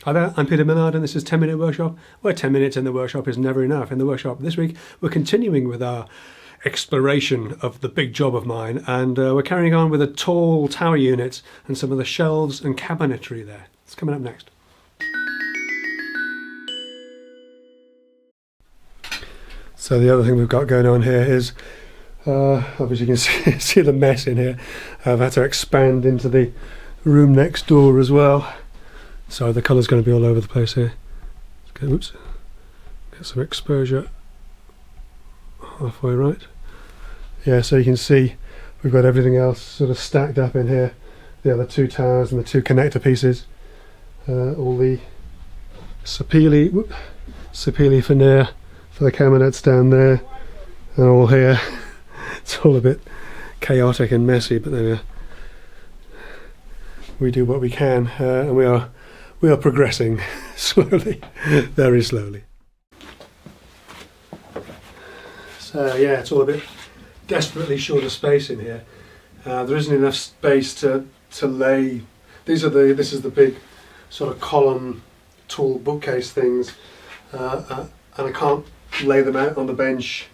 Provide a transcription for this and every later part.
Hi there, I'm Peter Millard and this is 10 Minute Workshop, where 10 minutes in the workshop is never enough. In the workshop this week, we're continuing with our exploration of the big job of mine, and we're carrying on with a tall tower unit and some of the shelves and cabinetry there. It's coming up next. So the other thing we've got going on here is, obviously you can see the mess in here. I've had to expand into the room next door as well. So the colour's going to be all over the place here. Okay, oops. Get some exposure halfway right. Yeah, so you can see we've got everything else sort of stacked up in here. The other two towers and the two connector pieces. All the Sapele veneer for the cabinets down there. And all here. It's all a bit chaotic and messy, but then we do what we can, and we are progressing slowly, very slowly. So yeah, it's all a bit desperately short of space in here. There isn't enough space to lay. This is the big sort of column tall bookcase things, and I can't lay them out on the bench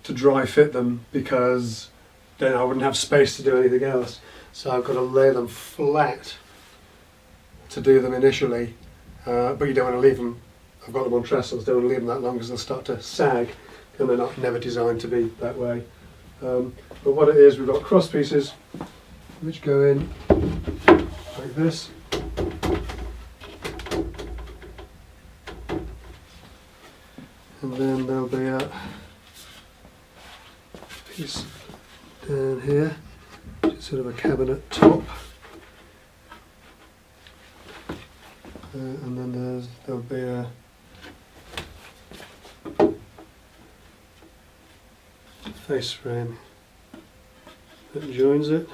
to dry fit them because then I wouldn't have space to do anything else. So I've got to lay them flat to do them initially, but you don't want to leave them. I've got them on trestles, don't want to leave them that long because they'll start to sag, and they're never designed to be that way. But what it is, we've got cross pieces which go in like this. And then there'll be a piece down here, which is sort of a cabinet top. And then there'll be a face frame that joins it,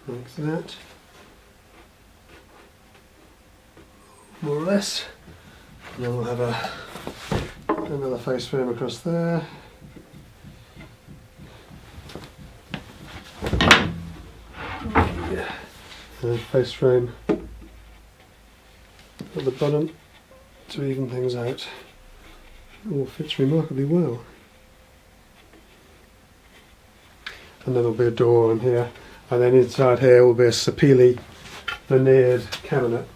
like that, more or less. And then we'll have another face frame across there. Yeah. And face frame at the bottom to even things out. It all fits remarkably well. And then there'll be a door in here, and then inside here will be a Sapele veneered cabinet.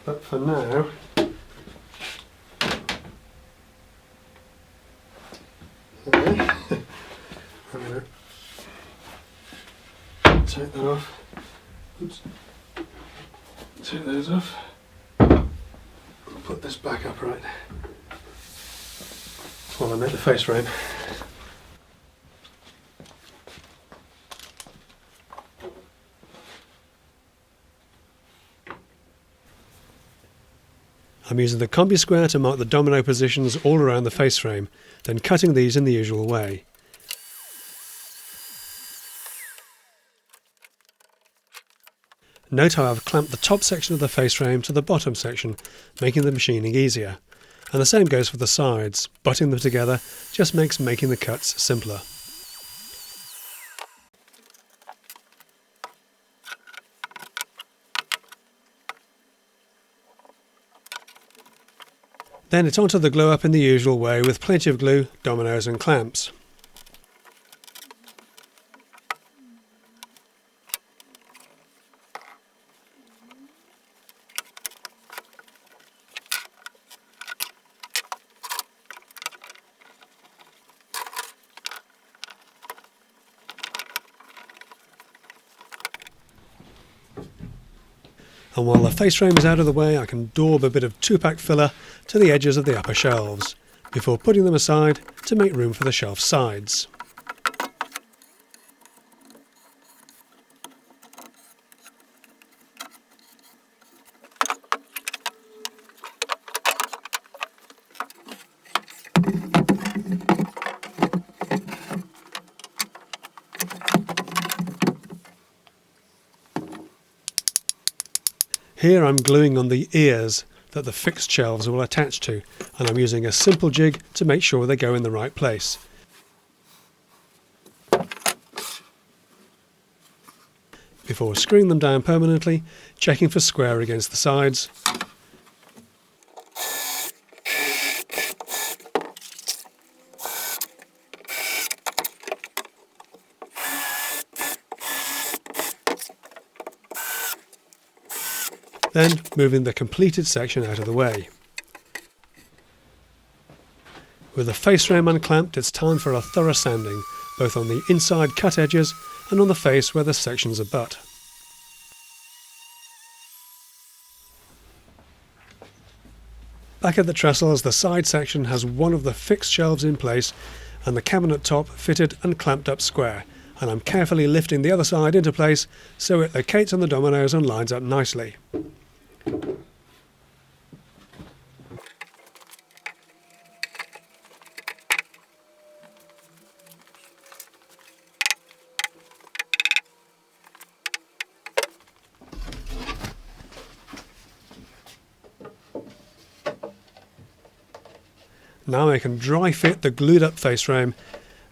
But for now, I'm going to take that off. Oops. Take those off. Put this back upright while I make the face frame. I'm using the combi square to mark the domino positions all around the face frame, then cutting these in the usual way. Note how I've clamped the top section of the face frame to the bottom section, making the machining easier. And the same goes for the sides. Butting them together just makes making the cuts simpler. Then it's onto the glue up in the usual way with plenty of glue, dominoes and clamps. And while the face frame is out of the way, I can daub a bit of 2-pack filler to the edges of the upper shelves, before putting them aside to make room for the shelf sides. Here I'm gluing on the ears that the fixed shelves will attach to, and I'm using a simple jig to make sure they go in the right place. before screwing them down permanently, checking for square against the sides. Then moving the completed section out of the way. With the face frame unclamped, it's time for a thorough sanding, both on the inside cut edges and on the face where the sections abut. Back at the trestles, the side section has one of the fixed shelves in place and the cabinet top fitted and clamped up square, and I'm carefully lifting the other side into place so it locates on the dominoes and lines up nicely. Now I can dry fit the glued up face frame,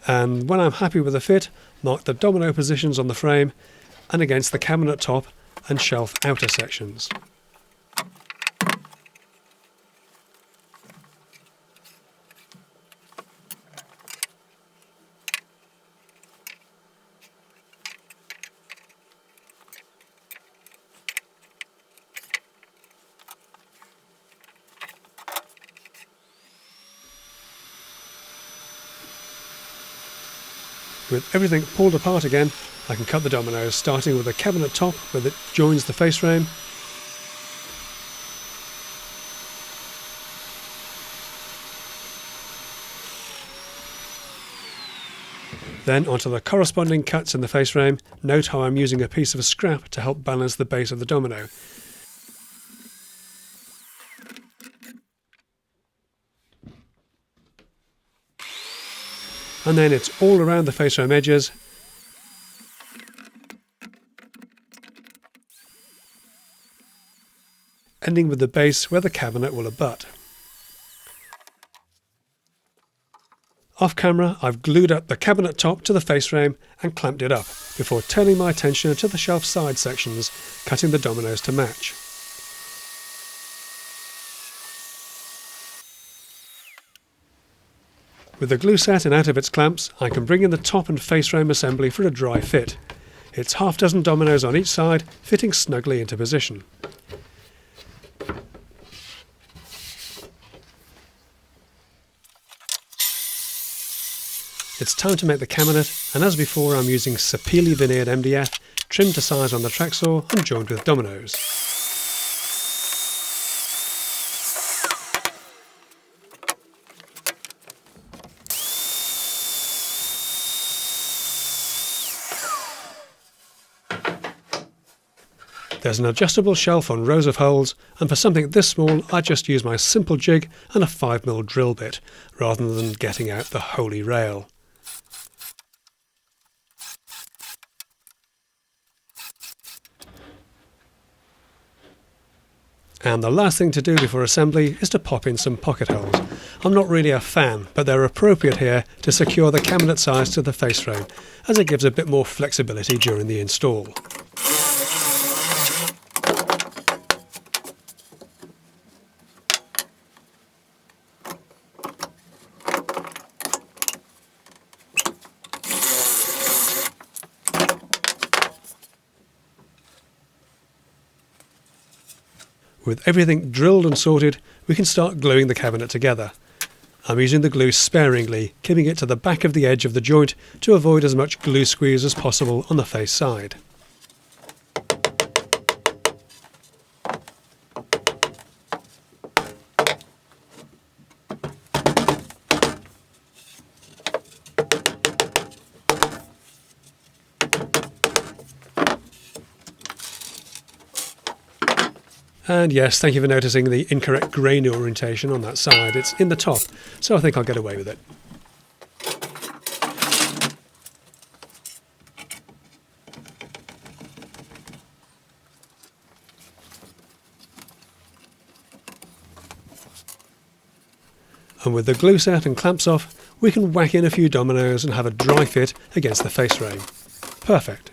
and when I'm happy with the fit, mark the domino positions on the frame and against the cabinet top and shelf outer sections. With everything pulled apart again, I can cut the dominoes, starting with the cabinet top where it joins the face frame. Then onto the corresponding cuts in the face frame. Note how I'm using a piece of scrap to help balance the base of the domino. And then it's all around the face frame edges, ending with the base where the cabinet will abut. Off camera, I've glued up the cabinet top to the face frame and clamped it up before turning my attention to the shelf side sections, cutting the dominoes to match. With the glue set and out of its clamps, I can bring in the top and face frame assembly for a dry fit. It's half dozen dominoes on each side, fitting snugly into position. It's time to make the cabinet, and as before I'm using Sapele veneered MDF, trimmed to size on the track saw and joined with dominoes. There's an adjustable shelf on rows of holes, and for something this small I just use my simple jig and a 5mm drill bit, rather than getting out the holy rail. And the last thing to do before assembly is to pop in some pocket holes. I'm not really a fan, but they're appropriate here to secure the cabinet size to the face frame, as it gives a bit more flexibility during the install. With everything drilled and sorted, we can start gluing the cabinet together. I'm using the glue sparingly, keeping it to the back of the edge of the joint to avoid as much glue squeeze as possible on the face side. And yes, thank you for noticing the incorrect grain orientation on that side. It's in the top, so I think I'll get away with it. And with the glue set and clamps off, we can whack in a few dominoes and have a dry fit against the face frame. Perfect.